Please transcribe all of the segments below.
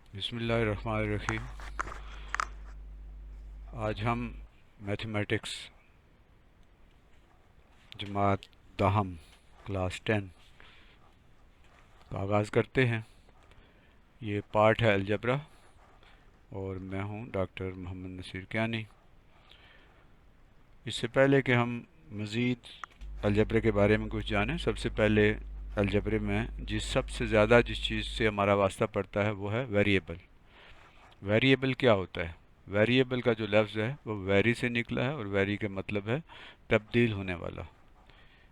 बिस्मिल्लाहिर्रहमानिर्रहीम। आज हम मैथमेटिक्स जमात दाहम क्लास 10 का आगाज़ करते हैं। ये पार्ट है अलजबरा और मैं हूँ डॉक्टर मोहम्मद नसीर कियानी। इससे पहले कि हम मज़ीद अलजबरे के बारे में कुछ जानें, सबसे पहले अलजबरे में सबसे ज़्यादा जिस चीज़ से हमारा वास्ता पड़ता है वो है वेरिएबल। वेरिएबल क्या होता है? वेरिएबल का जो लफ्ज़ है वो वेरी से निकला है और वेरी का मतलब है तब्दील होने वाला।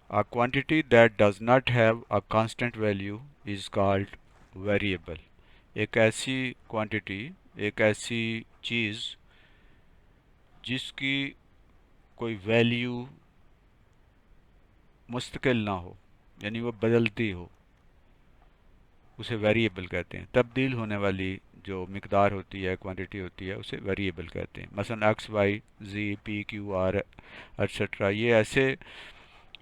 A quantity that does not have a constant value is called variable। एक ऐसी क्वांटिटी, एक ऐसी चीज़ जिसकी कोई वैल्यू मुस्तकिल ना हो, यानी वो बदलती हो, उसे वेरिएबल कहते हैं। तब्दील होने वाली जो मिकदार होती है, क्वांटिटी होती है, उसे वेरिएबल कहते हैं। मसलन X, Y, Z, P, Q, R etcetera, ये ऐसे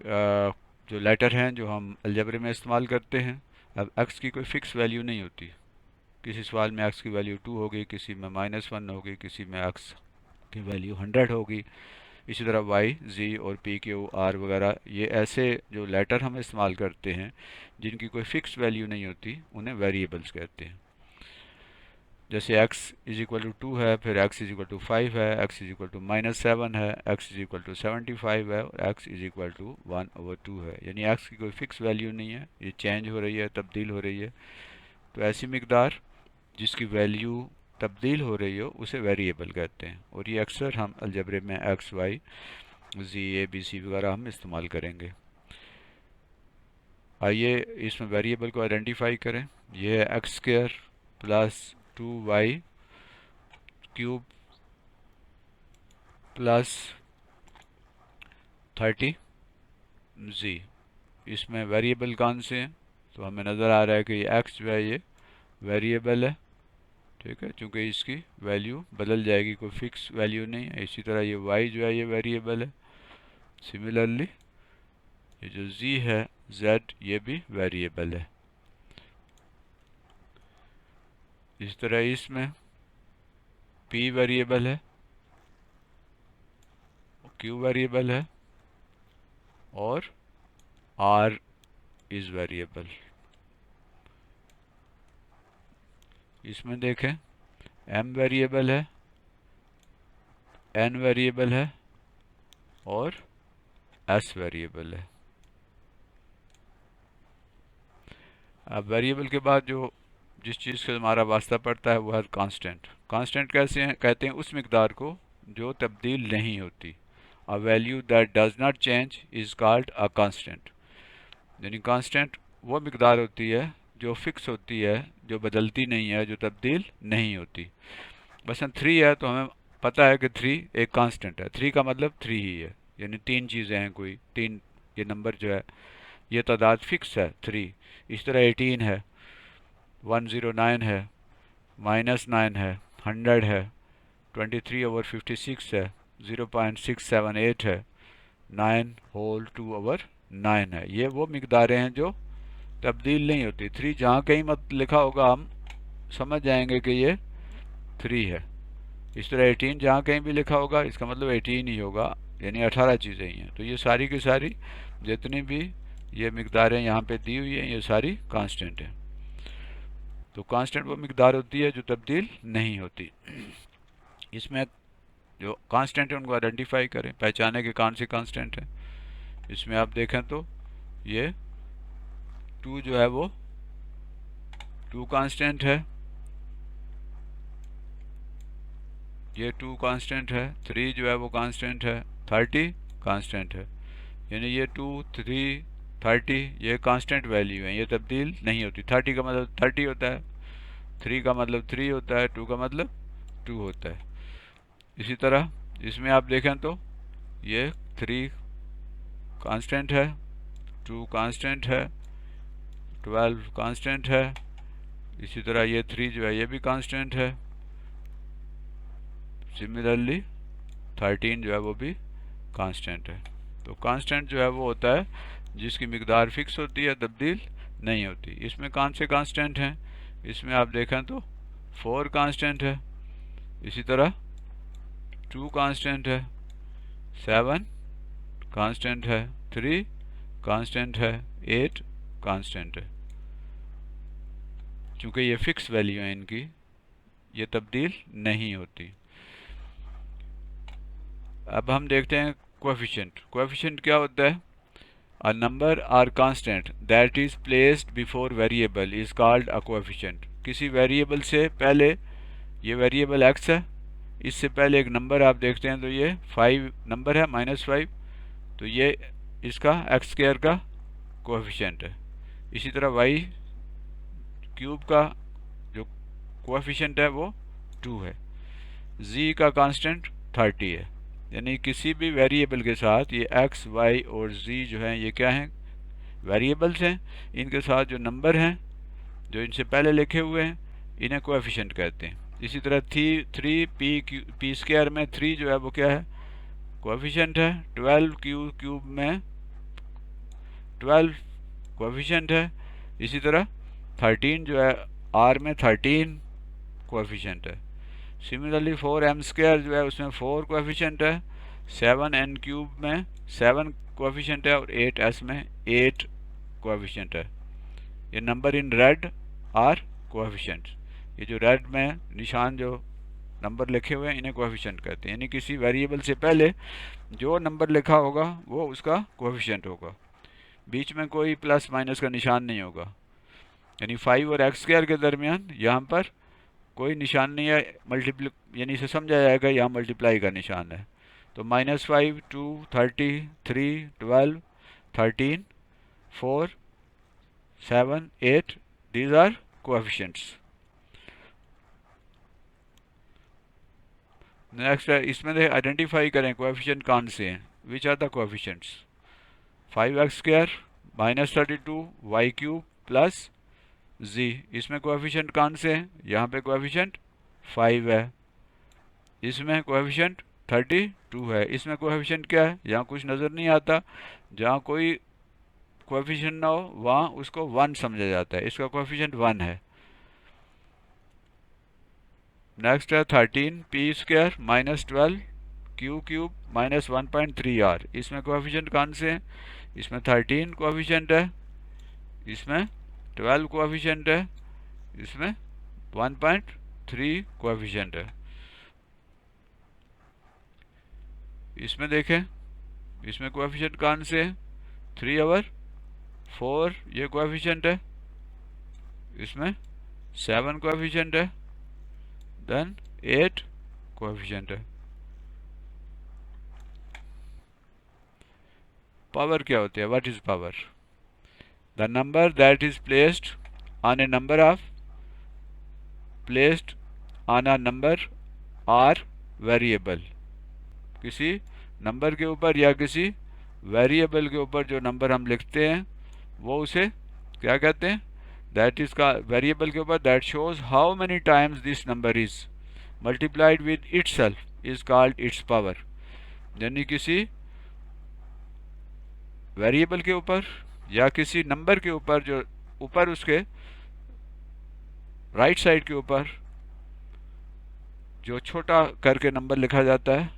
जो लेटर हैं जो हम अलजबरे में इस्तेमाल करते हैं। अब एक्स की कोई फ़िक्स वैल्यू नहीं होती। किसी सवाल में एक्स की वैल्यू 2 होगी, किसी में -1 होगी, किसी में एक्स की वैल्यू 100 होगी। इसी तरह वाई, जी और पी, क्यू, आर वगैरह, ये ऐसे जो लेटर हम इस्तेमाल करते हैं जिनकी कोई फ़िक्स वैल्यू नहीं होती, उन्हें वेरिएबल्स कहते हैं। जैसे x इज इक्वल टू 2 है, फिर x इज इक्वल टू 5 है, x इज इक्वल टू -7 है, x इज इक्वल टू 75 है और x इज इक्वल टू 1/2 है। यानी x की कोई फिक्स वैल्यू नहीं है, ये चेंज हो रही है, तब्दील हो रही है। तो ऐसी मिकदार जिसकी वैल्यू तब्दील हो रही हो उसे वेरिएबल कहते हैं। और ये अक्सर हम अलजबरे में x, y, z, a, b, c वगैरह हम इस्तेमाल करेंगे। आइए इसमें वेरिएबल को आइडेंटिफाई करें। यह है x square plus 2y cube plus 30z। इसमें वेरिएबल कौन से हैं? तो हमें नज़र आ रहा है कि ये x जो है ये वेरिएबल है, ठीक है, क्योंकि इसकी वैल्यू बदल जाएगी, कोई फिक्स वैल्यू नहीं है। इसी तरह ये y जो है ये वेरिएबल है। सिमिलरली ये जो z है, z, ये भी वेरिएबल है। इस तरह इसमें p वेरिएबल है, q वेरिएबल है और r इज़ वेरिएबल। इसमें देखें m वेरिएबल है, n वेरिएबल है और s वेरिएबल है। अब वेरिएबल के बाद जो जिस चीज़ से हमारा वास्ता पड़ता है वो है कांस्टेंट। कांस्टेंट कैसे हैं? कहते हैं उस मिकदार को जो तब्दील नहीं होती। A value that does not change is called a constant. यानी कांस्टेंट वो मिकदार होती है जो फिक्स होती है, जो बदलती नहीं है, जो तब्दील नहीं होती। मसलन 3 है तो हमें पता है कि 3 एक कांस्टेंट है। 3 का मतलब 3 ही है, यानी 3 चीज़ें हैं, कोई 3, ये नंबर जो है ये तादाद फिक्स है 3। इस तरह 18 है, 109 है, -9 है, 100 है, 23/56 है, 0.678 है, 9 होल 2/9 है। ये वो मिकदारें हैं जो तब्दील नहीं होती। 3 जहाँ कहीं मत लिखा होगा हम समझ जाएंगे कि ये 3 है। इस तरह 18 जहाँ कहीं भी लिखा होगा इसका मतलब 18 ही होगा, यानी 18 चीज़ें ही हैं। तो ये सारी की सारी जितनी भी ये मिकदारें यहाँ पे दी हुई हैं ये सारी कांस्टेंट हैं। तो कांस्टेंट वो मिकदार होती है जो तब्दील नहीं होती। इसमें जो कांस्टेंट है उनको आइडेंटिफाई करें, पहचाने कि कौन सी कांस्टेंट है। इसमें आप देखें तो ये 2 जो है वो 2 कांस्टेंट है, ये 2 कांस्टेंट है, 3 जो है वो कांस्टेंट है, 30 कांस्टेंट है। यानी ये 2, 3, 30 ये कांस्टेंट वैल्यू है, ये तब्दील नहीं होती। 30 का मतलब 30 होता है, 3 का मतलब 3 होता है, 2 का मतलब 2 होता है। इसी तरह इसमें आप देखें तो ये 3 कांस्टेंट है, 2 कांस्टेंट है, 12 कांस्टेंट है। इसी तरह ये 3 जो है ये भी कांस्टेंट है। सिमिलरली 13 जो है वो भी कांस्टेंट है। तो कांस्टेंट जो है वो होता है जिसकी मिकदार फिक्स होती है, तब्दील नहीं होती। इसमें कौन से कांस्टेंट हैं? इसमें आप देखें तो 4 कांस्टेंट है, इसी तरह 2 कांस्टेंट है, 7 कांस्टेंट है, 3 कांस्टेंट है, 8 कांस्टेंट है। चूंकि ये फिक्स वैल्यू है इनकी, ये तब्दील नहीं होती। अब हम देखते हैं कोएफिशिएंट। कोएफिशिएंट क्या होता है? A number or constant that is placed before variable is called a coefficient. किसी वेरिएबल से पहले, ये वेरिएबल एक्स है, इससे पहले एक नंबर आप देखते हैं तो ये 5 नंबर है, -5, तो ये इसका एक्स स्क्वायर का कोएफिशिएंट है। इसी तरह वाई क्यूब का जो कोएफिशिएंट है वो 2 है। जी का कांस्टेंट 30 है। यानी किसी भी वेरिएबल के साथ ये एक्स, वाई और जी जो हैं ये क्या हैं? वेरिएबल्स हैं। इनके साथ जो नंबर हैं जो इनसे पहले लिखे हुए हैं इन्हें कोएफिशिएंट कहते हैं। इसी तरह 3 पी स्क्वायर में 3 जो है वो क्या है? कोएफिशिएंट है। 12 क्यूब में 12 कोएफिशिएंट है। इसी तरह 13 जो है आर में 13 कोएफिशिएंट है। सिमिलरली 4m स्क्वायर जो है उसमें 4 कोएफिशिएंट है। 7n क्यूब में 7 कोएफिशिएंट है और 8s में 8 कोएफिशिएंट है। ये number in red are coefficient. ये जो रेड में निशान जो नंबर लिखे हुए हैं इन्हें कोएफिशिएंट कहते हैं। यानी किसी वेरिएबल से पहले जो नंबर लिखा होगा वो उसका कोएफिशिएंट होगा। बीच में कोई प्लस माइनस का निशान नहीं होगा। यानी 5 और एक्स स्क्वायर के दरमियान यहाँ पर कोई निशान नहीं है मल्टीप्लाई, यानी इसे समझा जाएगा यहाँ मल्टीप्लाई का निशान है। तो -5, 2, 30, 3, 12, 13, 4, 7, 8 these are coefficients। नेक्स्ट है, इसमें आइडेंटिफाई करें कोएफिशिएंट कौन से हैं। Which are the coefficients? 5x square -32 y cube plus z, इसमें कोएफिशिएंट कौन से हैं? यहाँ पे कोएफिशिएंट 5 है, इसमें कोएफिशिएंट 32 है, इसमें कोएफिशिएंट क्या है? यहाँ कुछ नज़र नहीं आता। जहाँ कोई कोएफिशिएंट ना हो वहाँ उसको 1 समझा जाता है। इसका कोएफिशिएंट 1 है। नेक्स्ट है 13 P square -12 Q cube -1.3 R, इसमें कोएफिशिएंट कौन से हैं? इसमें 13 कोएफिशिएंट है, इसमें 12 कोएफिशिएंट है, इसमें 1.3 कोएफिशिएंट है। इसमें देखें, इसमें कोएफिशिएंट कौन से हैं? 3 और 4 ये कोएफिशिएंट है, इसमें 7 कोएफिशिएंट है, देन 8 कोएफिशिएंट है। पावर क्या होती है? What is power? The number that is placed on a number or variable. किसी नंबर के ऊपर या किसी वेरिएबल के ऊपर जो नंबर हम लिखते हैं वो उसे क्या कहते हैं? दैट इज का वेरिएबल के ऊपर that shows how many times this number is multiplied with itself is called it's power. यानी किसी वेरिएबल के ऊपर या किसी नंबर के ऊपर जो ऊपर उसके राइट साइड के ऊपर जो छोटा करके नंबर लिखा जाता है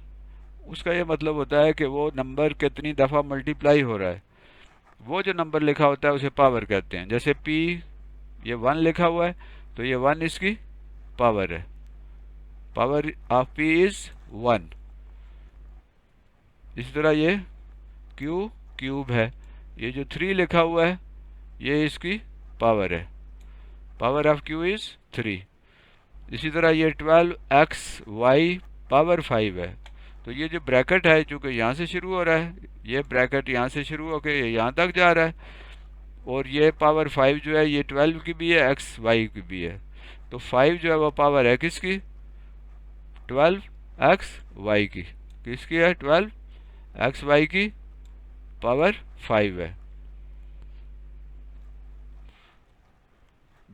उसका ये मतलब होता है कि वो नंबर कितनी दफ़ा मल्टीप्लाई हो रहा है। वो जो नंबर लिखा होता है उसे पावर कहते हैं। जैसे p ये 1 लिखा हुआ है तो ये 1 इसकी पावर है। Power of p is 1। इसी तरह ये q क्यूब है, ये जो 3 लिखा हुआ है ये इसकी पावर है। Power of q is 3। इसी तरह ये 12xy पावर 5 है। तो ये जो ब्रैकेट है चूँकि यहाँ से शुरू हो रहा है, ये ब्रैकेट यहाँ से शुरू होकर ये यहाँ तक जा रहा है, और ये पावर 5 जो है ये 12 की भी है, एक्स वाई की भी है। तो 5 जो है वो पावर है किसकी? 12x y की। किसकी है? 12x y की पावर 5 है।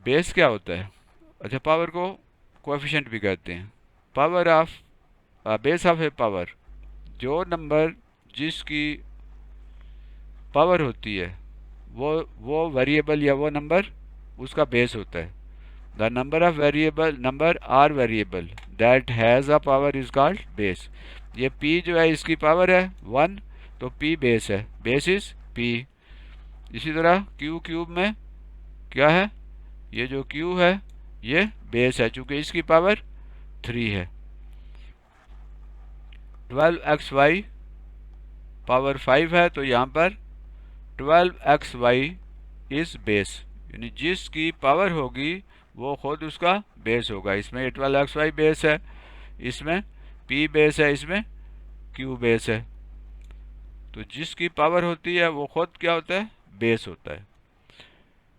बेस क्या होता है? अच्छा, पावर को कोएफिशिएंट भी कहते हैं। Power of base of A power, जो नंबर जिसकी पावर होती है वो वेरिएबल या वो नंबर उसका बेस होता है। The number of variable number or variable that has a power is called base. ये p जो है इसकी पावर है 1, तो p बेस है, बेस इज p। इसी तरह q क्यूब में क्या है, ये जो q है ये बेस है, चूंकि इसकी पावर 3 है। 12xy पावर 5 है, तो यहाँ पर 12xy इज बेस, यानी जिसकी पावर होगी वो खुद उसका बेस होगा। इसमें 12xy बेस है, इसमें p बेस है, इसमें q बेस है। तो जिसकी पावर होती है वो खुद क्या होता है, बेस होता है।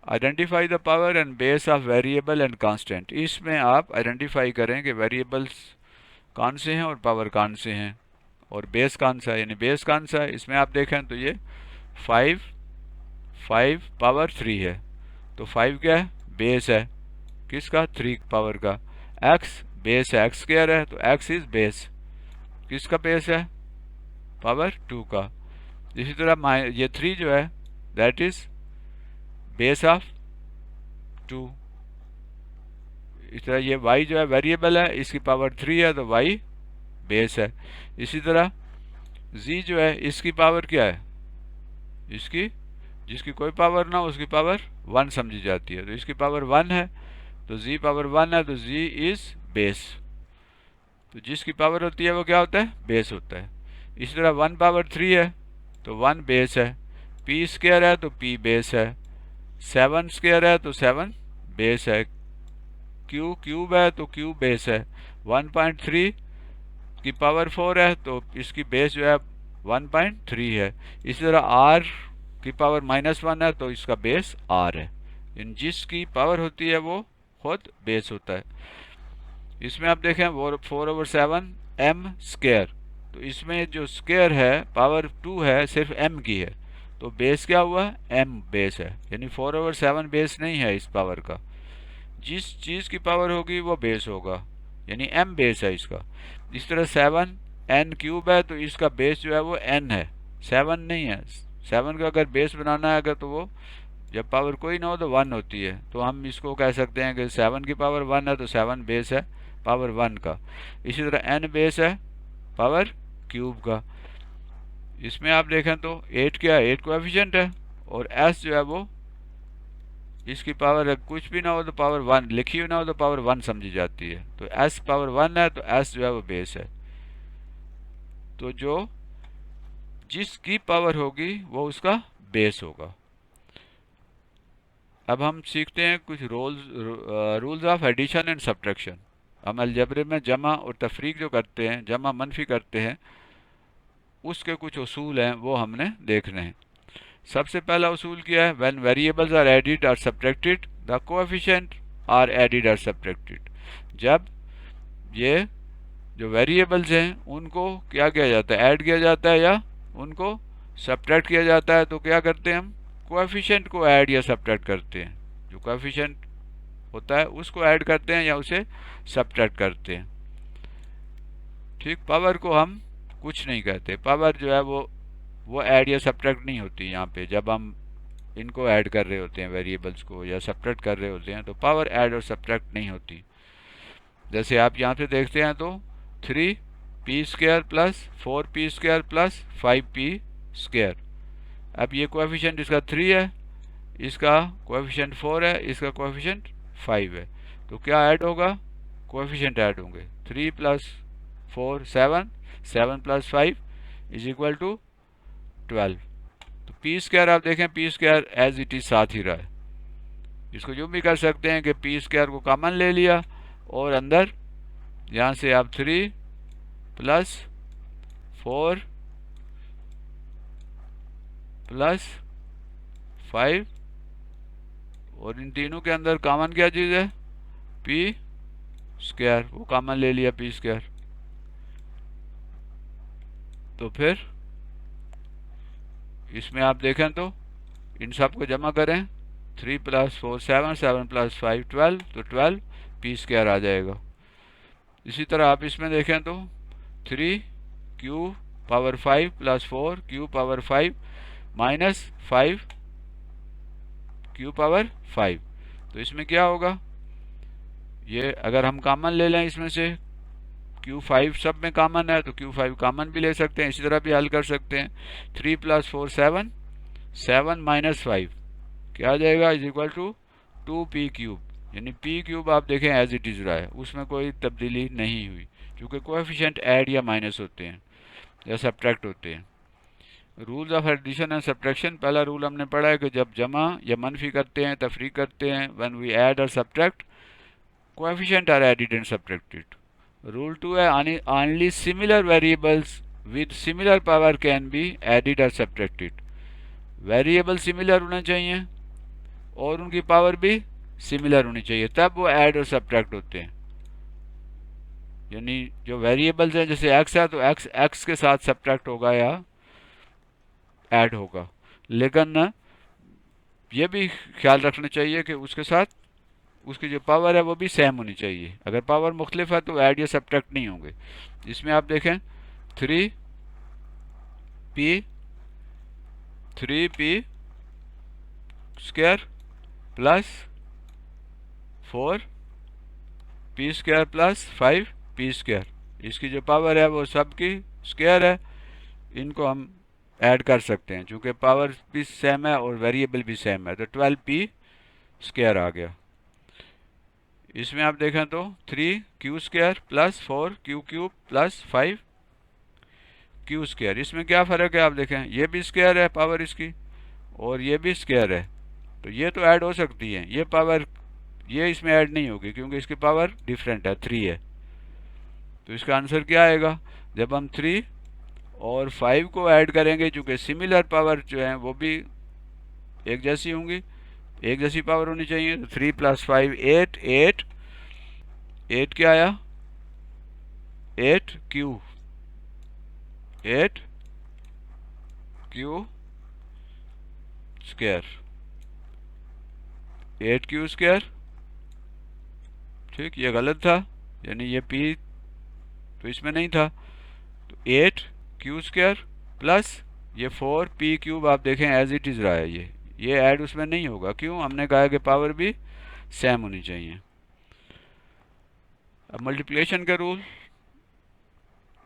Identify the power and base of variable and constant. इसमें आप आइडेंटिफाई करें कि वेरिएबल्स कौन से हैं और पावर कौन से हैं और बेस कौन सा है, यानी बेस कौन सा है। इसमें आप देखें तो ये 5 पावर 3 है, तो 5 क्या है, बेस है किसका, 3 पावर का। x बेस है, x स्क्वायर है, तो x इज बेस किसका बेस है, पावर 2 का। इसी तरह ये 3 जो है दैट इज बेस ऑफ 2। इस तरह ये y जो है वेरिएबल है, इसकी पावर 3 है, तो y बेस है। इसी तरह z जो है इसकी पावर क्या है, इसकी जिसकी कोई पावर ना हो उसकी पावर 1 समझी जाती है, तो इसकी पावर 1 है, तो z पावर 1 है, तो z इज बेस। तो जिसकी पावर होती है वो क्या होता है, बेस होता है। इसी तरह 1 पावर 3 है, तो 1 बेस है। p स्क्वायर है, तो p बेस है। 7 स्क्वायर है, तो 7 बेस है। q क्यूब है, तो q बेस है। 1.3 की पावर 4 है, तो इसकी बेस जो है 1.3 है। इसी तरह r की पावर -1 है, तो इसका बेस r है। इन जिसकी पावर होती है वो खुद बेस होता है। इसमें आप देखें 4/7 m स्क्वायर, तो इसमें जो स्क्वायर है पावर 2 है, सिर्फ m की है, तो बेस क्या हुआ, m बेस है, यानी 4/7 बेस नहीं है इस पावर का। जिस चीज़ की पावर होगी वो बेस होगा, यानी m बेस है इसका। इस तरह 7 n क्यूब है, तो इसका बेस जो है वो n है, 7 नहीं है। 7 का अगर बेस बनाना है अगर, तो वो जब पावर कोई ना हो तो 1 होती है, तो हम इसको कह सकते हैं कि 7 की पावर 1 है, तो 7 बेस है पावर 1 का। इसी तरह n बेस है पावर क्यूब का। इसमें आप देखें तो 8 क्या है, 8 कोएफिशिएंट है, और s जो है वो इसकी पावर है, कुछ भी ना हो तो पावर 1 लिखी हुई ना हो तो पावर 1 समझी जाती है, तो s पावर 1 है, तो s जो है वो बेस है। तो जो जिसकी पावर होगी वो उसका बेस होगा। अब हम सीखते हैं कुछ rules of addition and subtraction. हम अलजबरे में जमा और तफरीक जो करते हैं, जमा मनफी करते हैं, उसके कुछ उसूल हैं वो हमने देखने हैं। सबसे पहला उसूल क्या है, व्हेन वेरिएबल्स आर एडिड और subtracted the coefficient are added और सब्ट्रैक्टेड। जब ये जो वेरिएबल्स हैं उनको क्या किया जाता है, ऐड किया जाता है या उनको सब्ट्रैक्ट किया जाता है, तो क्या करते हैं हम, कोएफिशिएंट को ऐड या सब्ट्रैक्ट करते हैं। जो कोएफिशिएंट होता है उसको ऐड करते हैं या उसे सब्ट्रैक्ट करते हैं। ठीक, पावर को हम कुछ नहीं कहते, पावर जो है वो ऐड या सब्ट्रैक्ट नहीं होती। यहाँ पे जब हम इनको ऐड कर रहे होते हैं वेरिएबल्स को या सब्ट्रैक्ट कर रहे होते हैं, तो पावर ऐड और सब्ट्रैक्ट नहीं होती। जैसे आप यहाँ पे देखते हैं तो 3p² plus 4p² plus 5p square. अब ये कोएफिशिएंट इसका 3 है, इसका कोएफिशिएंट 4 है, इसका कोएफिशिएंट 5 है, तो क्या ऐड होगा, कोएफिशिएंट ऐड होंगे। 3 plus 4 7, 7 plus 5 is equal to 12। तो p² आप देखें, p² एज इट इज साथ ही रहा है। इसको यूँ भी कर सकते हैं कि p² को कॉमन ले लिया और अंदर यहाँ से आप 3 प्लस 4 प्लस 5, और इन तीनों के अंदर कॉमन क्या चीज़ है, p², वो कॉमन ले लिया p²। तो फिर इसमें आप देखें तो इन सब को जमा करें, 3 प्लस 4 7, 7 प्लस 5 12, तो 12 p² आ जाएगा। इसी तरह आप इसमें देखें तो 3q power 5 plus 4q power 5 minus 5q power 5, तो इसमें क्या होगा, ये अगर हम कॉमन ले लें इसमें से, Q5 सब में कॉमन है तो Q5 कॉमन भी ले सकते हैं, इसी तरह भी हल कर सकते हैं। 3 + 4 7, 7 - 5 क्या आ जाएगा, इज इक्वल टू 2p³। यानी p³ आप देखें एज इट इज रहा है, उसमें कोई तब्दीली नहीं हुई, क्योंकि कोएफिशिएंट ऐड या माइनस होते हैं या सब्ट्रैक्ट होते हैं। Rules of addition and subtraction, पहला रूल हमने पढ़ा है कि जब जमा या मनफी करते हैं, तफरीक करते हैं, व्हेन वी ऐड और subtract, coefficient are added and subtracted. Rule 2 है only similar variables with similar power can be added or subtracted। Variable similar होने चाहिए और उनकी पावर भी सिमिलर होनी चाहिए, तब वो ऐड और सब्ट्रैक्ट होते हैं। यानी जो वेरिएबल्स हैं, जैसे x है तो x x के साथ सब्ट्रैक्ट होगा या ऐड होगा, लेकिन ये भी ख्याल रखना चाहिए कि उसके साथ उसकी जो पावर है वो भी सेम होनी चाहिए। अगर पावर मुख्तलिफ है तो ऐड या सब्ट्रैक्ट नहीं होंगे। इसमें आप देखें 3p² plus 4p² plus 5p², इसकी जो पावर है वो सब की स्क्वायर है। इनको हम ऐड कर सकते हैं, चूँकि पावर भी सेम है और वेरिएबल भी सेम है, तो 12p² आ गया। इसमें आप देखें तो 3q² plus 4q³ plus 5q², इसमें क्या फ़र्क है आप देखें, ये भी स्क्वायर है पावर इसकी और ये भी स्क्वायर है, तो ये तो ऐड हो सकती है, ये पावर ये इसमें ऐड नहीं होगी क्योंकि इसकी पावर डिफरेंट है, 3 है। तो इसका आंसर क्या आएगा, जब हम 3 और 5 को ऐड करेंगे, चूँकि सिमिलर पावर जो है वो भी एक जैसी होंगी, एक जैसी पावर होनी चाहिए, तो 3 + 5 8, 8 क्या आया, 8q² 8q², ठीक, ये गलत था, यानी ये p तो इसमें नहीं था, तो 8q² प्लस ये 4p³ आप देखें एज इट इज़ रहा है, ये ऐड उसमें नहीं होगा, क्यों, हमने कहा कि पावर भी सेम होनी चाहिए। अब मल्टीप्लिकेशन का रूल,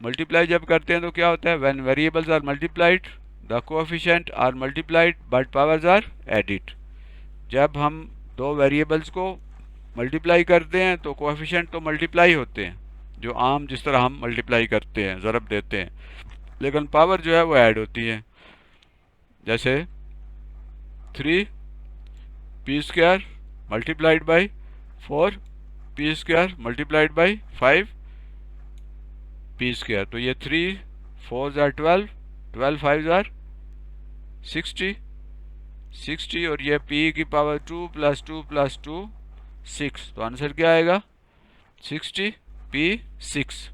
मल्टीप्लाई जब करते हैं तो क्या होता है, when variables are multiplied the coefficient are multiplied but powers are added. जब हम दो वेरिएबल्स को मल्टीप्लाई करते हैं तो कोएफिशिएंट तो मल्टीप्लाई होते हैं, जो आम जिस तरह हम मल्टीप्लाई करते हैं, ज़रब देते हैं, लेकिन पावर जो है वो ऐड होती है। जैसे 3p² multiplied by 4p² multiplied by 5p², तो ये 3 4s are 12, 12 5s are 60, 60 और ये p की पावर 2 + 2 + 2 6, तो आंसर क्या आएगा 60p6।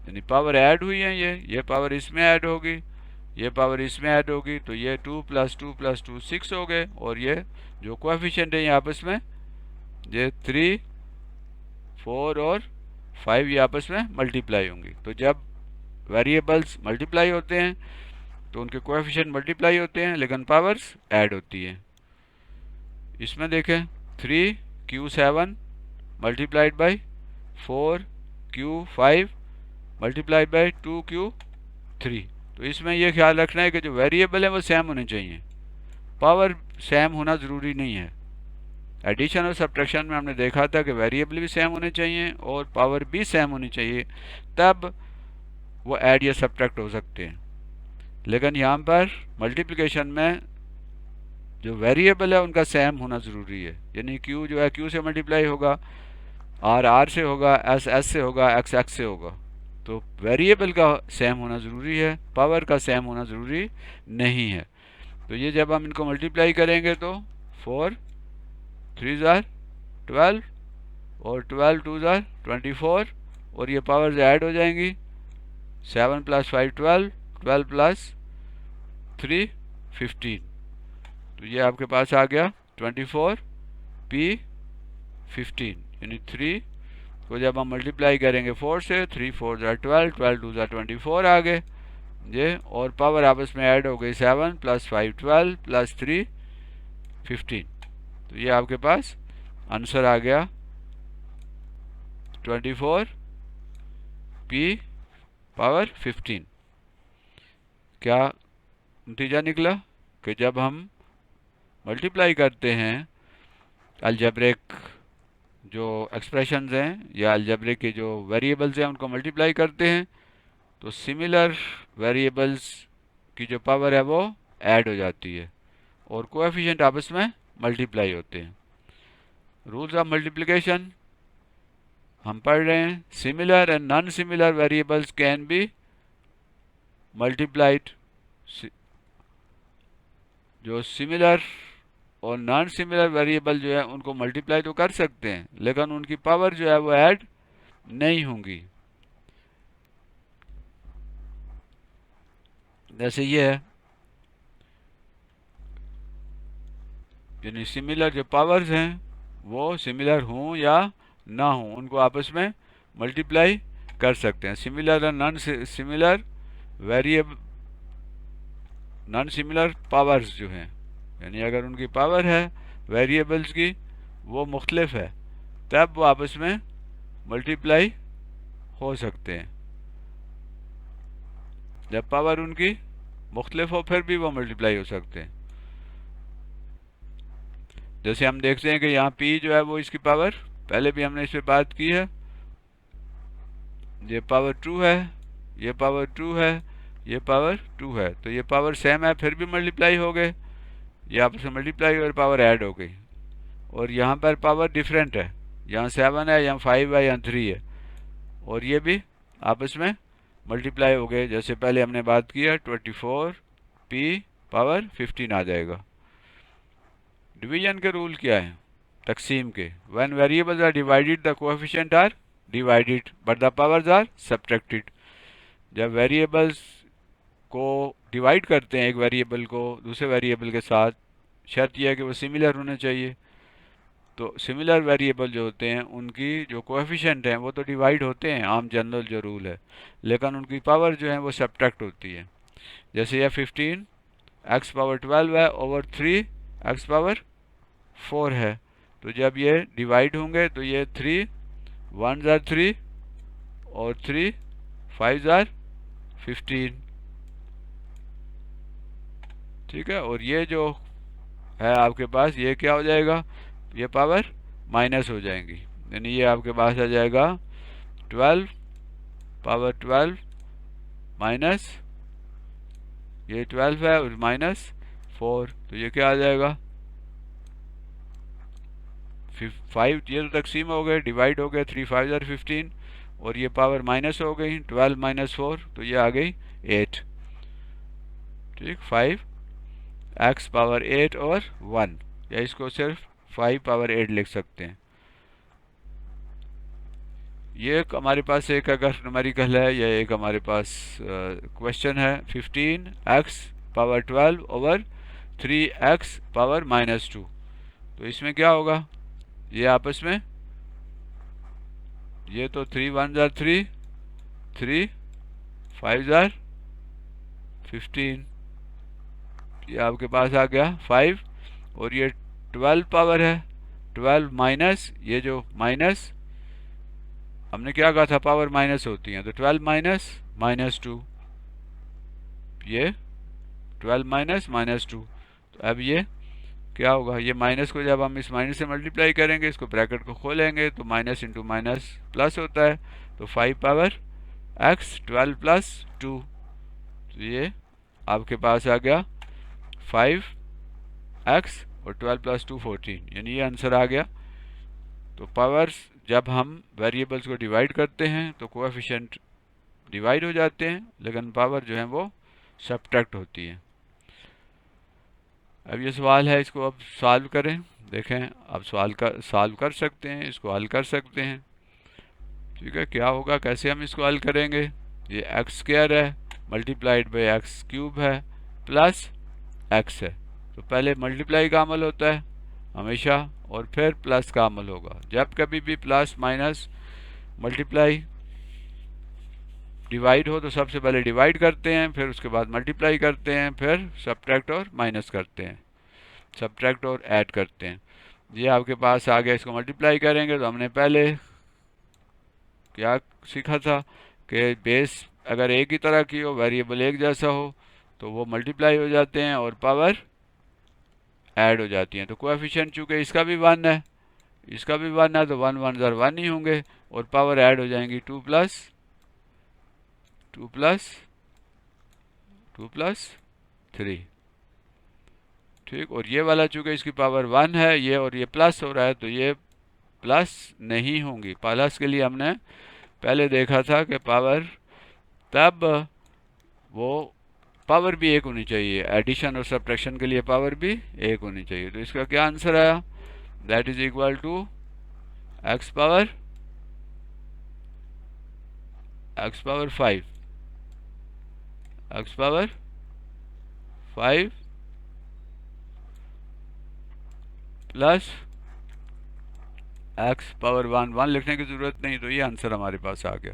यानी पावर ऐड हुई है, ये पावर इसमें ऐड होगी, ये पावर इसमें ऐड होगी, तो ये 2 + 2 + 2 6 हो गए, और ये जो कोएफिशिएंट है ये आपस में, ये 3 4 और 5 ये आपस में मल्टीप्लाई होंगी। तो जब वेरिएबल्स मल्टीप्लाई होते हैं तो उनके कोएफिशिएंट मल्टीप्लाई होते हैं, लेकिन पावर्स ऐड होती हैं। इसमें देखें 3q7 multiplied by 4q5 multiplied by 2q3, तो इसमें यह ख्याल रखना है कि जो वेरिएबल है वो सेम होने चाहिए, पावर सेम होना ज़रूरी नहीं है। एडिशन और सब्ट्रैक्शन में हमने देखा था कि वेरिएबल भी सेम होने चाहिए और पावर भी सेम होनी चाहिए, तब वो ऐड या सब्ट्रैक्ट हो सकते हैं। लेकिन यहाँ पर मल्टीप्लिकेशन में जो वेरिएबल है उनका सेम होना ज़रूरी है, यानी q जो है q से मल्टीप्लाई होगा, r से होगा, s से होगा, x से होगा, तो वेरिएबल का सेम होना ज़रूरी है, पावर का सेम होना ज़रूरी नहीं है। तो ये जब हम इनको मल्टीप्लाई करेंगे तो 4 3s are 12 और 12 2s are 24, और ये पावर्स ऐड हो जाएंगी, 7 + 5 12, 12 + 3 15, तो ये आपके पास आ गया 24p15, यानी 3 को जब हम मल्टीप्लाई करेंगे 4 से, 3 4s are 12, 12 2s are 24 आ गए ये, और पावर आपस में ऐड हो गई 7 + 5 12 + 3 15, तो ये आपके पास आंसर आ गया 24 p पावर 15। क्या नतीजा निकला कि जब हम मल्टीप्लाई करते हैं अलजेब्रिक जो एक्सप्रेशंस हैं या अलजेब्रिक के जो वेरिएबल्स हैं उनको मल्टीप्लाई करते हैं तो सिमिलर वेरिएबल्स की जो पावर है वो ऐड हो जाती है और कोएफिशिएंट आपस में मल्टीप्लाई होते हैं। रूल्स ऑफ मल्टीप्लिकेशन हम पढ़ रहे हैं। Similar and non similar variables can be multiplied. जो सिमिलर और नॉन सिमिलर वेरिएबल जो है उनको मल्टीप्लाई तो कर सकते हैं लेकिन उनकी पावर जो है वो ऐड नहीं होंगी। जैसे ये है, यानी सिमिलर जो पावर्स हैं वो सिमिलर हों या ना हों उनको आपस में मल्टीप्लाई कर सकते हैं। सिमिलर और non similar variable, non similar powers जो हैं, यानी अगर उनकी पावर है वेरिएबल्स की वो मुख्तलिफ है तब वो आपस में मल्टीप्लाई हो सकते हैं। जब पावर उनकी मुख्तलिफ हो फिर भी वो मल्टीप्लाई हो सकते हैं। जैसे हम देखते हैं कि यहाँ p जो है वो इसकी पावर, पहले भी हमने इस पर बात की है, ये पावर 2 है, ये पावर 2 है, ये पावर 2 है, तो ये पावर सेम है फिर भी मल्टीप्लाई हो गए, ये आपस में मल्टीप्लाई और पावर ऐड हो गई। और यहाँ पर पावर डिफरेंट है, यहाँ 7 है, यहाँ 5 है, यहाँ 3 है और ये भी आपस में मल्टीप्लाई हो गए। जैसे पहले हमने बात की है 24 p पावर 15 आ जाएगा। डिवीजन के रूल क्या है तकसीम के? When variables are divided the coefficient are divided but the powers are subtracted. जब वेरिएबल्स को डिवाइड करते हैं एक वेरिएबल को दूसरे वेरिएबल के साथ, शर्त यह है कि वो सिमिलर होने चाहिए। तो सिमिलर वेरिएबल जो होते हैं उनकी जो कोएफिशिएंट हैं वो तो डिवाइड होते हैं, आम जनरल जो रूल है, लेकिन उनकी पावर जो है वो सब्ट्रैक्ट होती है। जैसे यह 15 x पावर 12 है ओवर 3 x पावर 4 है, तो जब ये डिवाइड होंगे तो ये 3 1s are 3 और 3 5s are 15, ठीक है। और ये जो है आपके पास ये क्या हो जाएगा, ये पावर माइनस हो जाएंगी, यानी ये आपके पास आ जाएगा 12 पावर 12 माइनस ये 12 है और माइनस 4, तो ये क्या आ जाएगा 5। ये तो तकसीम हो गए, डिवाइड हो गए, 3 5 are 15 और ये पावर माइनस हो गई 12 माइनस 4, तो ये आ गई 8, ठीक। 5 x पावर 8 और 1, या इसको सिर्फ 5 पावर 8 लिख सकते हैं। ये एक हमारे पास एक अगर न्यूमेरिकल है या एक हमारे पास क्वेश्चन है 15 x power 12 over 3x power minus 2, तो इसमें क्या होगा, ये आपस में ये तो 3 1s are 3 3 5s are 15, ये आपके पास आ गया 5 और ये 12 पावर है 12 माइनस ये जो माइनस हमने क्या कहा था पावर माइनस होती है, तो 12 माइनस माइनस 2, ये 12 माइनस माइनस 2, तो अब ये क्या होगा, ये माइनस को जब हम इस माइनस से मल्टीप्लाई करेंगे, इसको ब्रैकेट को खोलेंगे तो माइनस इंटू माइनस प्लस होता है, तो 5 पावर x 12 प्लस 2, तो ये आपके पास आ गया 5x और 12 प्लस 2 14, यानी ये आंसर आ गया। तो पावर्स जब हम वेरिएबल्स को डिवाइड करते हैं तो कोएफिशिएंट डिवाइड हो जाते हैं लेकिन पावर जो है वो सब्ट्रैक्ट होती है। अब ये सवाल है, इसको अब सॉल्व करें, देखें अब सॉल्व कर सकते हैं, इसको हल कर सकते हैं, ठीक है। क्या होगा, कैसे हम इसको हल करेंगे, ये एक्स स्क्वायर है मल्टीप्लाइड बाई एक्स क्यूब है प्लस एक्स है, तो पहले मल्टीप्लाई का अमल होता है हमेशा और फिर प्लस का अमल होगा। जब कभी भी प्लस माइनस मल्टीप्लाई डिवाइड हो तो सबसे पहले डिवाइड करते हैं, फिर उसके बाद मल्टीप्लाई करते हैं, फिर सब्ट्रैक्ट और माइनस करते हैं, सब्ट्रैक्ट और ऐड करते हैं। ये आपके पास आ गया, इसको मल्टीप्लाई करेंगे तो हमने पहले क्या सीखा था कि बेस अगर एक ही तरह की हो, वेरिएबल एक जैसा हो, तो वो मल्टीप्लाई हो जाते हैं और पावर ऐड हो जाती हैं। तो कोएफिशिएंट चूँकि इसका भी 1 है, इसका भी 1 है, तो 1 1 ज़र 1 ही होंगे और पावर ऐड हो जाएंगी 2 प्लस 2 प्लस 2 प्लस 3। ठीक, और ये वाला चूँकि इसकी पावर 1 है, ये और ये प्लस हो रहा है, तो ये प्लस नहीं होंगी। प्लस के लिए हमने पहले देखा था कि पावर तब वो पावर भी एक होनी चाहिए, एडिशन और सब्ट्रैक्शन के लिए पावर भी एक होनी चाहिए। तो इसका क्या आंसर आया? That is equal to x power 5, x power 5 plus x power 1 लिखने की ज़रूरत नहीं, तो ये आंसर हमारे पास आ गया।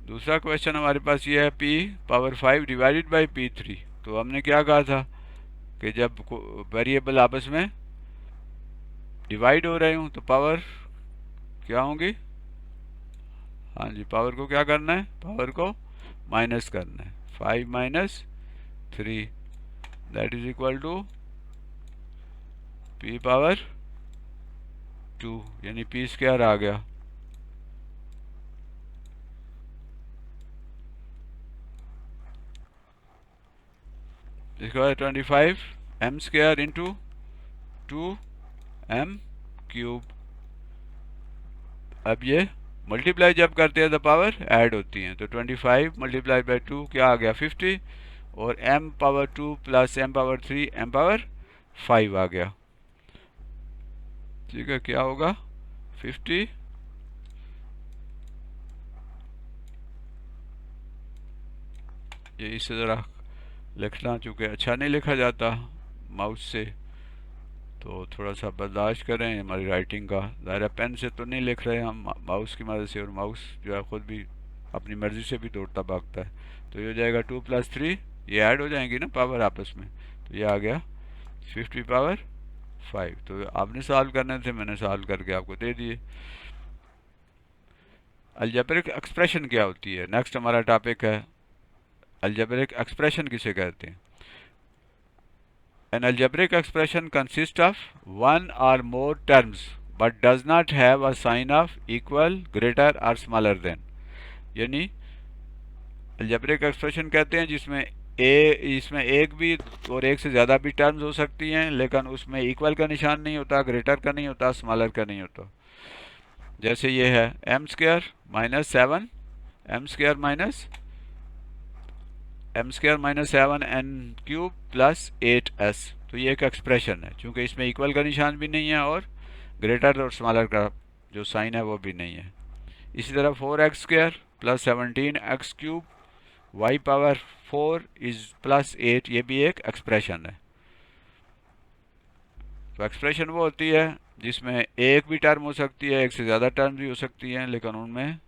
दूसरा क्वेश्चन हमारे पास ये है p power 5 divided by p3। तो हमने क्या कहा था कि जब वेरिएबल आपस में डिवाइड हो रहे हूँ तो पावर क्या होंगी? हाँ जी, पावर को क्या करना है? पावर को माइनस करना है। 5 minus 3 that is equal to p power 2, यानी p स्क्वायर आ गया। इसके बाद 25 m square into 2m cube. अब ये मल्टीप्लाई जब करते हैं तो पावर ऐड होती हैं, तो 25 मल्टीप्लाई बाई 2 क्या आ गया? 50, और m power 2 plus m power 3 m power 5 आ गया। ठीक है, क्या होगा? 50 ये इससे ज़रा लिखना चूँकि अच्छा नहीं लिखा जाता माउस से, तो थोड़ा सा बर्दाश्त करें हमारी राइटिंग का। ज़ाहिर पेन से तो नहीं लिख रहे हम, माउस की मदद से, और माउस जो है ख़ुद भी अपनी मर्ज़ी से भी दौड़ता भागता है। तो ये हो जाएगा 2 प्लस 3, ये ऐड हो जाएंगी ना पावर आपस में, तो ये आ गया 50 पावर 5। तो आपने सॉल्व करने थे, मैंने सॉल्व करके आपको दे दिए। अलजेब्रिक एक्सप्रेशन क्या होती है? नेक्स्ट हमारा टॉपिक है अलजेब्रिक एक्सप्रेशन किसे कहते हैं। An algebraic expression consists of one or more terms but does not have a sign of equal, greater or smaller than। यानी algebraic expression कहते हैं जिसमें इसमें एक भी और एक से ज़्यादा भी टर्म्स हो सकती हैं, लेकिन उसमें इक्वल का निशान नहीं होता, ग्रेटर का नहीं होता, स्मॉलर का नहीं होता। जैसे ये है m square minus 7 m square minus 7 n cube plus 8s। तो ये एक एक्सप्रेशन है, चूँकि इसमें इक्वल का निशान भी नहीं है और ग्रेटर और स्मॉलर का जो साइन है वो भी नहीं है। इसी तरह 4x square plus 17x cube y power 4 is plus 8, ये भी एक एक्सप्रेशन है। तो एक्सप्रेशन वो होती है जिसमें एक भी टर्म हो सकती है, एक से ज़्यादा टर्म भी हो सकती हैं, लेकिन उनमें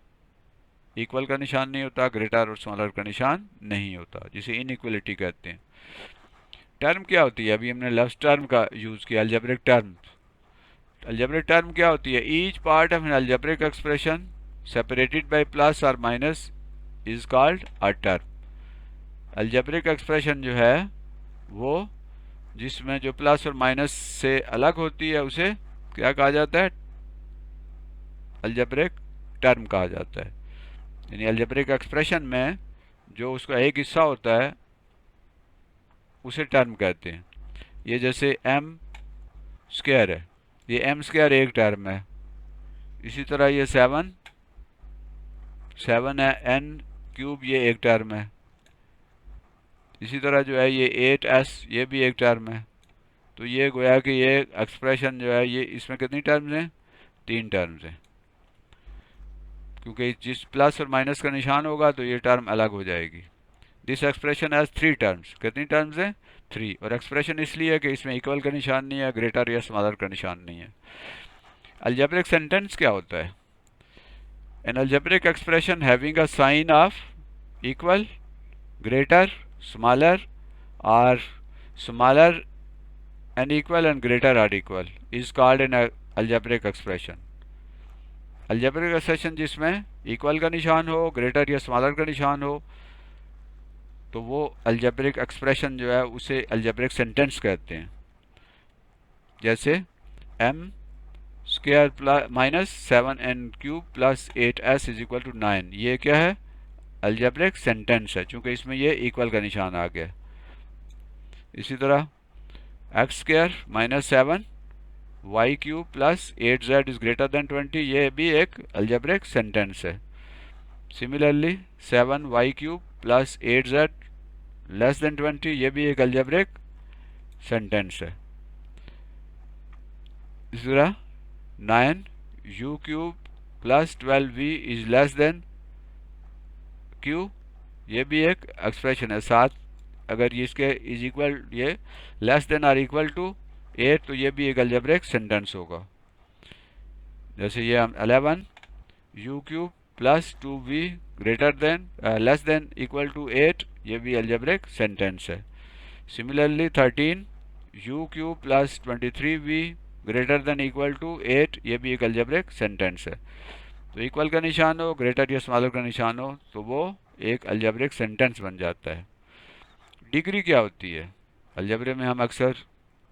इक्वल का निशान नहीं होता, ग्रेटर और स्मॉलर का निशान नहीं होता, जिसे इनइक्वलिटी कहते हैं। टर्म क्या होती है? अभी हमने लेफ्ट टर्म का यूज़ किया, अलजेब्रिक टर्म। अलजेब्रिक टर्म क्या होती है? Each part of an algebraic expression separated by plus और minus is called a term. Algebraic expression जो है वो जिसमें जो प्लस और माइनस से अलग होती है उसे क्या कहा जाता है? अलजेब्रिक टर्म कहा जाता है। यानी अलजेब्रिक एक्सप्रेशन में जो उसका एक हिस्सा होता है उसे टर्म कहते हैं। ये जैसे m स्क्वायर है, ये m स्क्वायर एक टर्म है। इसी तरह ये 7 है, n क्यूब ये एक टर्म है। इसी तरह जो है ये 8s ये भी एक टर्म है। तो ये गोया कि ये एक्सप्रेशन जो है ये इसमें कितनी टर्म्स हैं? 3 टर्म्स हैं, क्योंकि जिस प्लस और माइनस का निशान होगा तो ये टर्म अलग हो जाएगी। This expression has 3 terms. कितनी टर्म्स हैं? 3। और एक्सप्रेशन इसलिए है कि इसमें इक्वल का निशान नहीं है, ग्रेटर या स्मॉलर का निशान नहीं है। अलजेब्रिक सेंटेंस क्या होता है? An algebraic expression having a sign of equal, greater, smaller और smaller and equal and greater or equal is called an algebraic expression। Algebraic expression जिसमें इक्वल का निशान हो, ग्रेटर या स्मॉलर का निशान हो, तो वो अलजेब्रिक एक्सप्रेशन जो है उसे अलजेब्रिक सेंटेंस कहते हैं। जैसे m square plus minus 7n³ plus 8s is equal to 9, ये क्या है? अलजेब्रिक सेंटेंस है, चूंकि इसमें ये इक्वल का निशान आ गया। इसी तरह x square minus 7y³ plus 8z is greater than 20, ये भी एक अलजेब्रिक सेंटेंस है। Similarly 7y³ plus 8z less than 20, ये भी एक अलजेब्रिक सेंटेंस है। इसी तरह 9u³ plus 12v is less than q, ये भी एक एक्सप्रेशन है। 7 अगर ये इसके इज इक्वल, ये less than or equal to 8, तो ये भी एक अलजेब्रिक सेंटेंस होगा। जैसे ये हम 11u³ plus 2v greater than less than equal to 8, ये भी अलजेब्रिक सेंटेंस है। Similarly 13u³ plus 23v greater than equal to 8, ये भी एक अलजेब्रिक सेंटेंस है। तो इक्वल का निशान हो, ग्रेटर या स्मॉलर का निशान हो, तो वो एक अलजेब्रिक सेंटेंस बन जाता है। डिग्री क्या होती है? अलजेब्रे में हम अक्सर,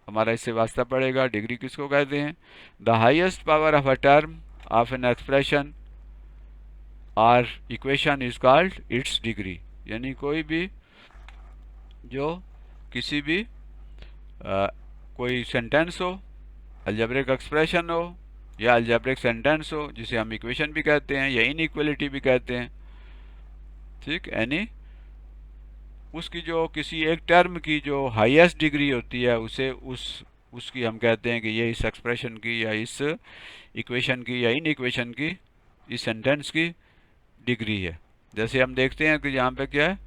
हमारा इससे वास्ता पड़ेगा, डिग्री किसको कहते हैं? The highest power of a term of an expression और equation is called its degree. यानी कोई भी जो किसी भी कोई सेंटेंस हो, अलजेब्रिक एक्सप्रेशन हो या अलजेब्रिक सेंटेंस हो, जिसे हम इक्वेशन भी कहते हैं या इनइक्वलिटी भी कहते हैं, ठीक, यानी उसकी जो किसी एक टर्म की जो हाईएस्ट डिग्री होती है, उसे उसकी हम कहते हैं कि ये इस एक्सप्रेशन की या इस इक्वेशन की या इन इक्वेशन की, इस सेंटेंस की डिग्री है। जैसे हम देखते हैं कि यहाँ पे क्या है,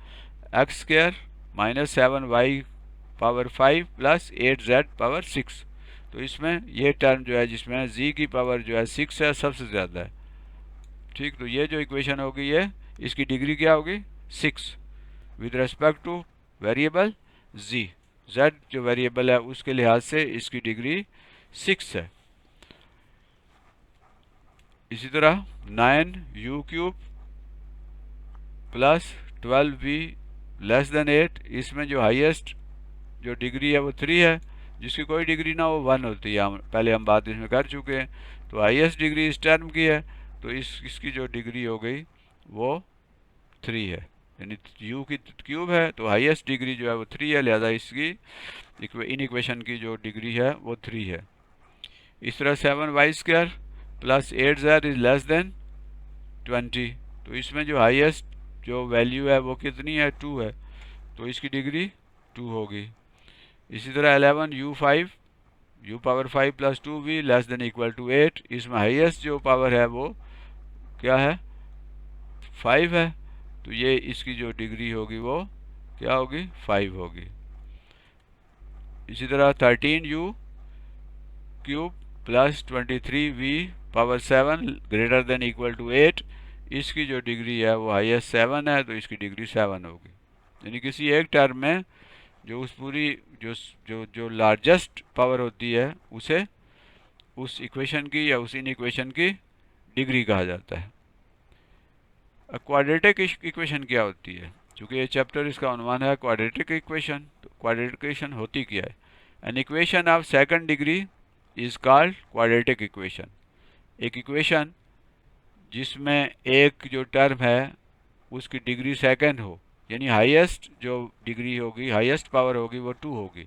x square minus 7y power 5 plus 8z power 6, तो इसमें ये टर्म जो है जिसमें z की पावर जो है 6 है, सबसे ज़्यादा है, ठीक। तो ये जो इक्वेशन होगी, ये इसकी डिग्री क्या होगी? 6 with respect two variable z। z जो वेरिएबल है उसके लिहाज से इसकी डिग्री 6 है। इसी तरह 9u³ plus 12v less than 8, इसमें जो हाईएस्ट जो डिग्री है वो 3 है, जिसकी कोई डिग्री ना वो 1 होती है। पहले हम बात इसमें कर चुके हैं। तो हाईएस्ट डिग्री इस टर्म की है, तो इसकी जो डिग्री हो गई वो 3 है, यानी u की क्यूब है, तो हाईएस्ट डिग्री जो है वो 3 है, लिहाजा इसकी इन इक्वेशन की जो डिग्री है वो 3 है। इस तरह 7y² plus 8z is less than 20, तो इसमें जो हाईएस्ट जो वैल्यू है वो कितनी है? 2 है, तो इसकी डिग्री 2 होगी। इसी तरह 11u5 u power 5 plus 2v less than equal to 8, इसमें हाईएस्ट जो पावर है वो क्या है? 5 है, तो ये इसकी जो डिग्री होगी वो क्या होगी? 5 होगी। इसी तरह 13u³ plus 23v power 7 greater than equal to 8, इसकी जो डिग्री है वो हाईएस्ट 7 है, तो इसकी डिग्री 7 होगी। यानी किसी एक टर्म में जो उस पूरी जो जो जो लार्जेस्ट पावर होती है, उसे उस इक्वेशन की या उस इन इक्वेशन की डिग्री कहा जाता है। क्वाड्रेटिक इक्वेशन क्या होती है? चूँकि ये चैप्टर इसका उन्वान है क्वाड्रेटिक इक्वेशन, तो क्वाड्रेटिक इक्वेशन होती क्या है? An equation of second degree is called quadratic equation. एक इक्वेशन जिसमें एक जो टर्म है उसकी डिग्री सेकंड हो, यानी हाईएस्ट जो डिग्री होगी, हाईएस्ट पावर होगी वो 2 होगी,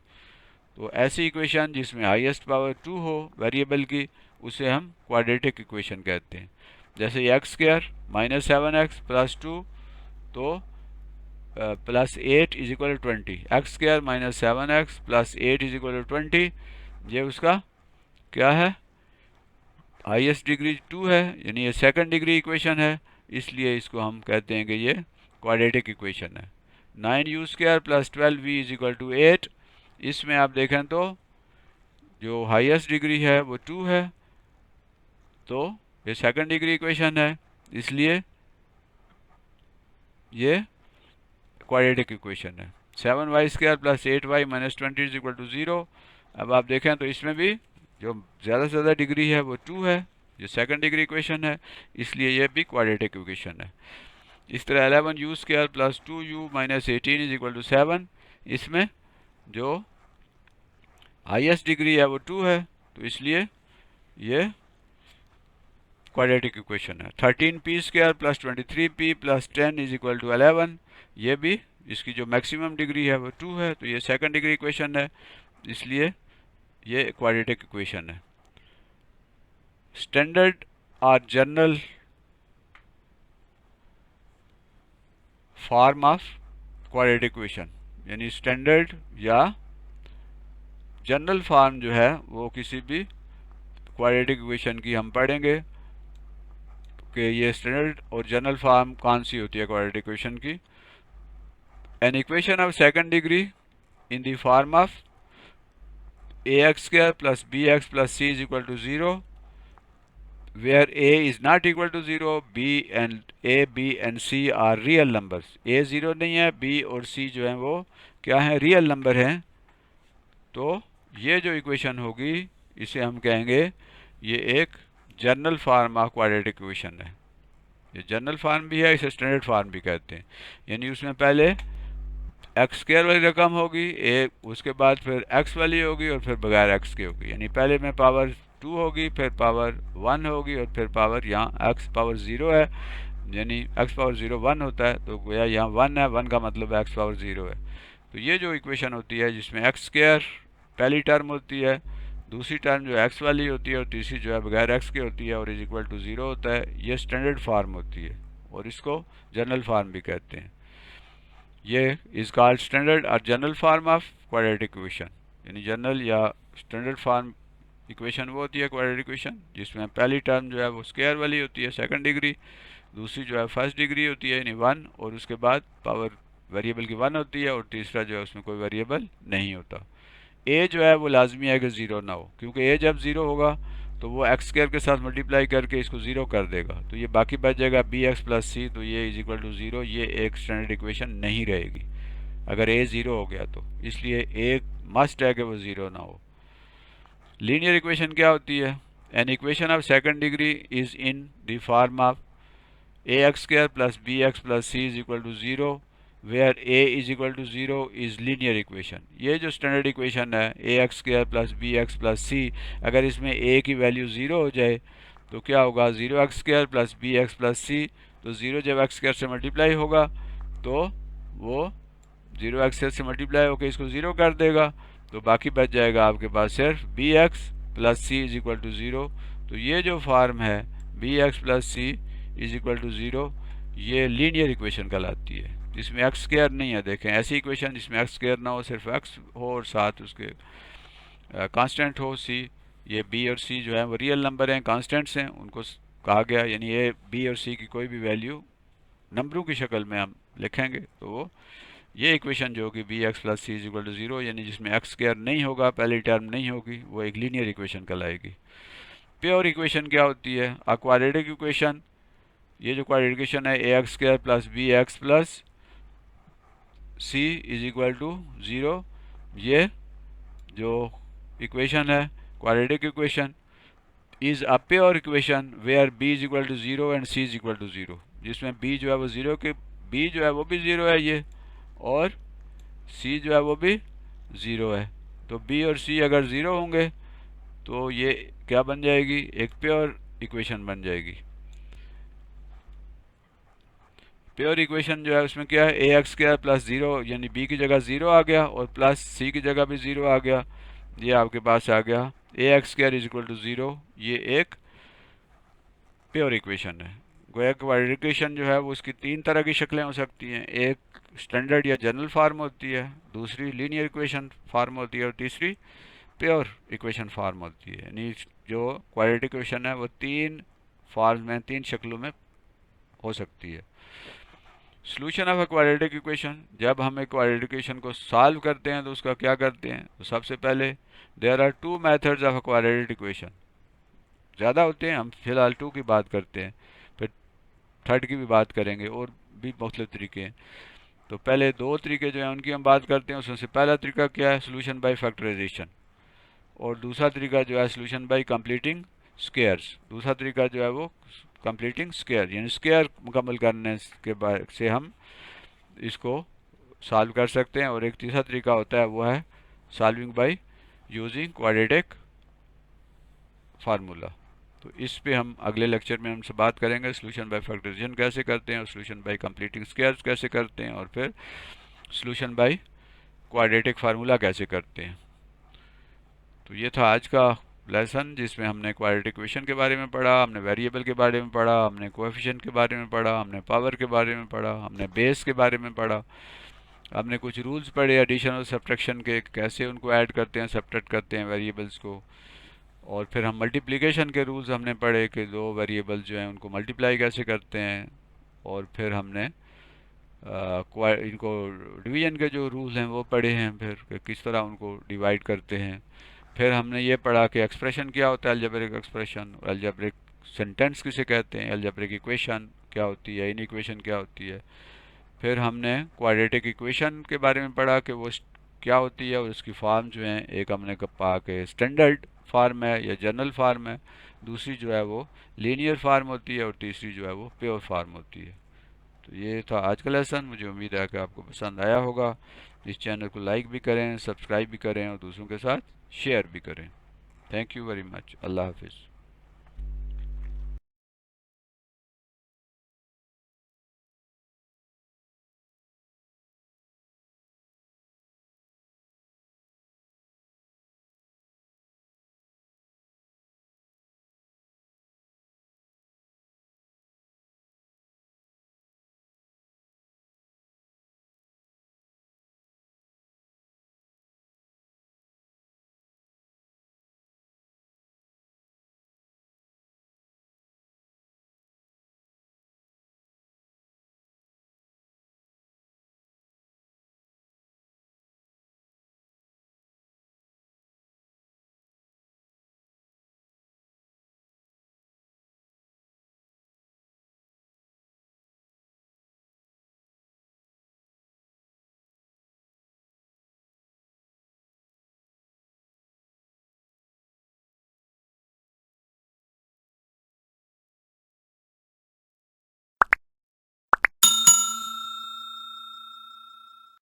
तो ऐसी इक्वेशन जिसमें हाईएस्ट पावर 2 हो वेरिएबल की, उसे हम क्वाड्रेटिक इक्वेशन कहते हैं। जैसे x square minus 7x plus 2 तो plus 8 is equal to 20, x square minus 7x plus 8 is equal to 20, ये उसका क्या है? हाईएस्ट डिग्री 2 है, यानी ये सेकंड डिग्री इक्वेशन है, इसलिए इसको हम कहते हैं कि ये क्वाड्रेटिक इक्वेशन है। 9u² plus 12v is equal to 8, इसमें आप देखें तो जो हाईएस्ट डिग्री है वो 2 है, तो ये सेकंड डिग्री इक्वेशन है, इसलिए ये क्वाड्रेटिक इक्वेशन है। 7y² plus 8y minus 20 is equal to 0। अब आप देखें तो इसमें भी जो ज़्यादा से ज़्यादा डिग्री है वो 2 है, ये सेकंड डिग्री इक्वेशन है, इसलिए ये भी क्वाड्रेटिक इक्वेशन है। इस तरह 11u² plus 2u minus 18 is equal to 7, इसमें जो हाईएस्ट डिग्री है वो 2 है, तो इसलिए ये क्वाड्रेटिक इक्वेशन है। 13p² plus 23p plus 10 is equal to 11, ये भी इसकी जो मैक्सिमम डिग्री है वो 2 है, तो ये सेकंड डिग्री इक्वेशन है, इसलिए ये क्वाड्रेटिक इक्वेशन है। स्टैंडर्ड और general form of quadratic equation, यानी स्टैंडर्ड या जनरल फॉर्म जो है वो किसी भी क्वाड्रेटिक इक्वेशन की हम पढ़ेंगे कि ये स्टैंडर्ड और जनरल फॉर्म कौन सी होती है क्वाड्रेटिक इक्वेशन की। N equation of second degree in the form of ax² plus bx plus c is equal to 0, where a is not equal to 0, a, b and c are real numbers। a 0 नहीं है, b और c जो है वो क्या है, real number हैं। तो ये जो इक्वेशन होगी इसे हम कहेंगे ये एक general form of quadratic equation है। ये जनरल फॉर्म भी है, इसे स्टैंडर्ड फॉर्म भी कहते हैं, यानी उसमें पहले x² वाली रकम होगी एक, उसके बाद फिर x वाली होगी और फिर बगैर x के होगी, यानी पहले में पावर 2 होगी, फिर पावर 1 होगी और फिर पावर यहाँ x पावर 0 है, यानी x पावर 0 1 होता है, तो गोया यहाँ 1 है, 1 का मतलब x पावर 0 है। तो ये जो इक्वेशन होती है जिसमें x² पहली टर्म होती है, दूसरी टर्म जो x वाली होती है और तीसरी जो है बगैर x के होती है और इज इक्वल टू 0 होता है, ये स्टैंडर्ड फार्म होती है और इसको जनरल फार्म भी कहते हैं। ये इज कॉल्ड स्टैंडर्ड और general form of quadratic equation, यानी जनरल या स्टैंडर्ड फार्म इक्वेशन वो होती है क्वाड्रेटिक इक्वेशन जिसमें पहली टर्म जो है वो स्क्वायर वाली होती है सेकंड डिग्री, दूसरी जो है फर्स्ट डिग्री होती है यानी 1 और उसके बाद पावर वेरिएबल की 1 होती है और तीसरा जो है उसमें कोई वेरिएबल नहीं होता। ए जो है वो लाजमी है कि 0 ना हो, क्योंकि ए जब 0 होगा तो वो x² के साथ मल्टीप्लाई करके इसको 0 कर देगा, तो ये बाकी बच जाएगा bx प्लस c, तो ये इज इक्वल टू 0, ये एक स्टैंडर्ड इक्वेशन नहीं रहेगी अगर a 0 हो गया तो, इसलिए एक मस्ट है कि वो 0 ना हो। लीनियर इक्वेशन क्या होती है? An equation of second degree is in the form of ax² plus bx plus c is equal to 0 where a is equal to 0 is linear equation. ये जो स्टैंडर्ड इक्वेशन है ax² plus bx plus c, अगर इसमें a की value 0 हो जाए तो क्या होगा, 0x² plus bx plus c, तो 0 जब x² से मल्टीप्लाई होगा तो वो 0x² से मल्टीप्लाई होकर इसको 0 कर देगा, तो बाकी बच जाएगा आपके पास सिर्फ bx plus c is equal to 0। तो ये जो फॉर्म है bx plus c is equal to 0, ये लीनियर इक्वेशन कहलाती है, जिसमें x² नहीं है। देखें ऐसी इक्वेशन जिसमें x² ना हो, सिर्फ x हो और साथ उसके कांस्टेंट हो c, ये b और c जो है वो रियल नंबर हैं, कांस्टेंट्स हैं, उनको कहा गया, यानी ये b और c की कोई भी वैल्यू नंबरों की शक्ल में हम लिखेंगे तो वो ये इक्वेशन जो होगी bx plus c is equal to 0, यानी जिसमें x² नहीं होगा, पहली टर्म नहीं होगी, वो एक लीनियर इक्वेशन कहलाएगी। प्योर इक्वेशन क्या होती है? अ क्वाड्रेटिक इक्वेशन, ये जो क्वाड्रेटिक इक्वेशन है ax² plus bx plus c is equal to 0, ये जो इक्वेशन है quadratic equation is a pure equation where b is equal to 0 and c is equal to 0, जिसमें b जो है वो 0 के, b जो है वो भी 0 है ये, और c जो है वो भी 0 है। तो b और c अगर 0 होंगे तो ये क्या बन जाएगी, एक प्योर इक्वेशन बन जाएगी। प्योर इक्वेशन जो है उसमें क्या है, ax² प्लस 0, यानी b की जगह 0 आ गया और प्लस c की जगह भी 0 आ गया, ये आपके पास आ गया ax² इज इक्वल टू 0, ये एक प्योर इक्वेशन है। गोया क्वाड्रेटिक इक्वेशन जो है वो उसकी तीन तरह की शक्लें हो सकती हैं, एक स्टैंडर्ड या जनरल फार्म होती है, दूसरी लीनियर इक्वेशन फार्म होती है और तीसरी प्योर इक्वेशन फार्म होती है। यानी जो क्वाड्रेटिक इक्वेशन है वो तीन फार्म में, तीन शक्लों में हो सकती है। Solution of a quadratic equation, जब हम एक क्वाड्रेटिक इक्वेशन को सॉल्व करते हैं तो उसका क्या करते हैं, तो सबसे पहले there are 2 methods of a quadratic equation, ज़्यादा होते हैं, हम फिलहाल 2 की बात करते हैं, फिर थर्ड की भी बात करेंगे और भी मुख्तलिफ तरीके हैं। तो पहले दो तरीके जो हैं उनकी हम बात करते हैं। उसमें से पहला तरीका क्या है, सोल्यूशन बाय फैक्टराइजेशन, और दूसरा तरीका जो है सोल्यूशन बाय कंप्लीटिंग स्क्वायर्स। दूसरा तरीका जो है वो कंप्लीटिंग स्क्वायर, यानी स्क्वायर मुकम्मल करने के बाद से हम इसको सॉल्व कर सकते हैं। और एक तीसरा तरीका होता है वो है solving by using quadratic formula. तो इस पे हम अगले लेक्चर में हमसे बात करेंगे सोल्यूशन बाय फैक्टराइजेशन कैसे करते हैं, और सोल्यूशन बाय कंप्लीटिंग स्क्वायर्स कैसे करते हैं, और फिर सोल्यूशन बाय क्वाड्रेटिक फार्मूला कैसे करते हैं। तो ये था आज का लेसन जिसमें हमने क्वाड्रेटिक इक्वेशन के बारे में पढ़ा, हमने वेरिएबल के बारे में पढ़ा, हमने कोएफिशिएंट के बारे में पढ़ा, हमने पावर के बारे में पढ़ा, हमने बेस के बारे में पढ़ा, हमने कुछ रूल्स पढ़े एडिशन और सब्ट्रैक्शन के, कैसे उनको ऐड करते हैं सब्ट्रैक्ट करते हैं वेरिएबल्स को। और फिर हम मल्टीप्लिकेशन के रूल्स हमने पढ़े कि दो वेरिएबल जो हैं उनको मल्टीप्लाई कैसे करते हैं। और फिर हमने इनको डिवीजन के जो रूल्स हैं वो पढ़े हैं, फिर कि किस तरह उनको डिवाइड करते हैं। फिर हमने ये पढ़ा कि एक्सप्रेशन क्या होता है, अलजेब्रिक एक्सप्रेशन, अलजेब्रिक सेंटेंस किसे कहते हैं, अलजेब्रिक इक्वेशन क्या होती है, इन इक्वेशन क्या होती है। फिर हमने क्वाड्रेटिक इक्वेशन के बारे में पढ़ा कि वो क्या होती है और उसकी फॉर्म जो है, एक हमने कहा कि स्टैंडर्ड फार्म है या जनरल फार्म है, दूसरी जो है वो लीनियर फार्म होती है, और तीसरी जो है वो प्योर फार्म होती है। तो ये था आज का लेसन। मुझे उम्मीद है कि आपको पसंद आया होगा। इस चैनल को लाइक भी करें, सब्सक्राइब भी करें और दूसरों के साथ शेयर भी करें। Thank you very much. अल्लाह हाफिज़।